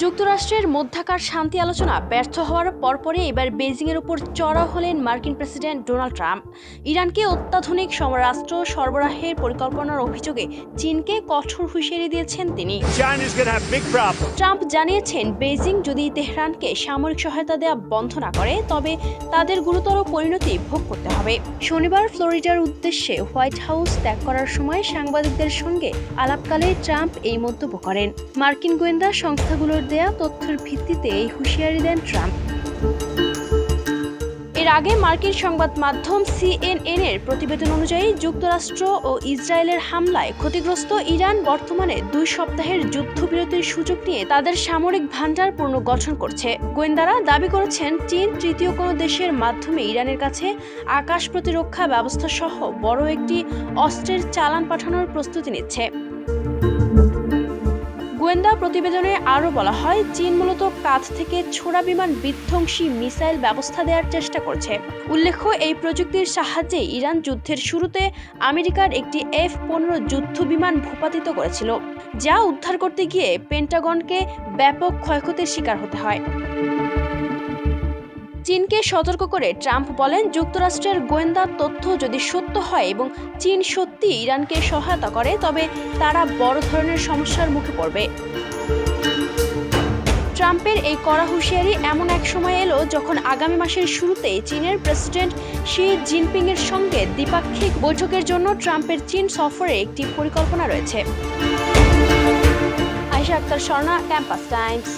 যুক্তরাষ্ট্রের মধ্যাকার শান্তি আলোচনা ব্যর্থ হওয়ার পরপরই এবার বেইজিংয়ের উপর চড়াও হলেন মার্কিন প্রেসিডেন্ট ডোনাল্ড ট্রাম্প। ইরানকে অত্যাধুনিক সমরাস্ত্র সরবরাহের পরিকল্পনার অভিযোগে চীনকে কঠোর হুঁশিয়ারি দিয়েছেন তিনি। ট্রাম্প জানিয়েছেন, বেইজিং যদি তেহরানকে সামরিক সহায়তা দেওয়া বন্ধ না করে তবে তাদের গুরুতর পরিণতি ভোগ করতে হবে। শনিবার ফ্লোরিডার উদ্দেশ্যে হোয়াইট হাউস ত্যাগ করার সময় সাংবাদিকদের সঙ্গে আলাপকালে ট্রাম্প এই মন্তব্য করেন। মার্কিন গোয়েন্দা সংস্থাগুলোর দেয়া তথ্যের ভিত্তিতে এই হুঁশিয়ারি দেন ট্রাম্প। এর আগে মার্কিন সংবাদ মাধ্যম CNN-এর প্রতিবেদন অনুযায়ী যুক্তরাষ্ট্র ও ইসরায়েলের হামলায় ক্ষতিগ্রস্ত ইরান বর্তমানে 2 সপ্তাহের যুদ্ধবিরতির সুযোগ নিয়ে তাদের সামরিক ভান্ডার পুনর্গঠন করছে। গোয়েন্দারা দাবি করেছেন, চীন তৃতীয় কোনো দেশের মাধ্যমে ইরানের কাছে আকাশ প্রতিরক্ষা ব্যবস্থা সহ বড় একটি অস্ত্রের চালান পাঠানোর প্রস্তুতি নিচ্ছে। গোয়েন্দা প্রতিবেদনে আরও বলা হয়, চীন মূলত কাঁধ থেকে ছোড়া বিমান বিধ্বংসী মিসাইল ব্যবস্থা দেওয়ার চেষ্টা করছে। উল্লেখ্য, এই প্রযুক্তির সাহায্যে ইরান যুদ্ধের শুরুতে আমেরিকার একটি F-15 যুদ্ধ বিমান ভূপাতিত করেছিল, যা উদ্ধার করতে গিয়ে পেন্টাগনকে ব্যাপক ক্ষয়ক্ষতির শিকার হতে হয়। চীনকে সতর্ক করে ট্রাম্প বলেন, যুক্তরাষ্ট্রের গোয়েন্দা তথ্য যদি সত্য হয় এবং চীন সত্যি ইরানকে সহায়তা করে তবে তারা বড় ধরনের সমস্যার মুখে পড়বে। ট্রাম্পের এই কড়া হুঁশিয়ারি এমন এক সময় এলো যখন আগামী মাসের শুরুতেই চীনের প্রেসিডেন্ট শি জিনপিংয়ের সঙ্গে দ্বিপাক্ষিক বৈঠকের জন্য ট্রাম্পের চীন সফরে একটি পরিকল্পনা রয়েছে। Ayesha Akter Swarna, campus Times.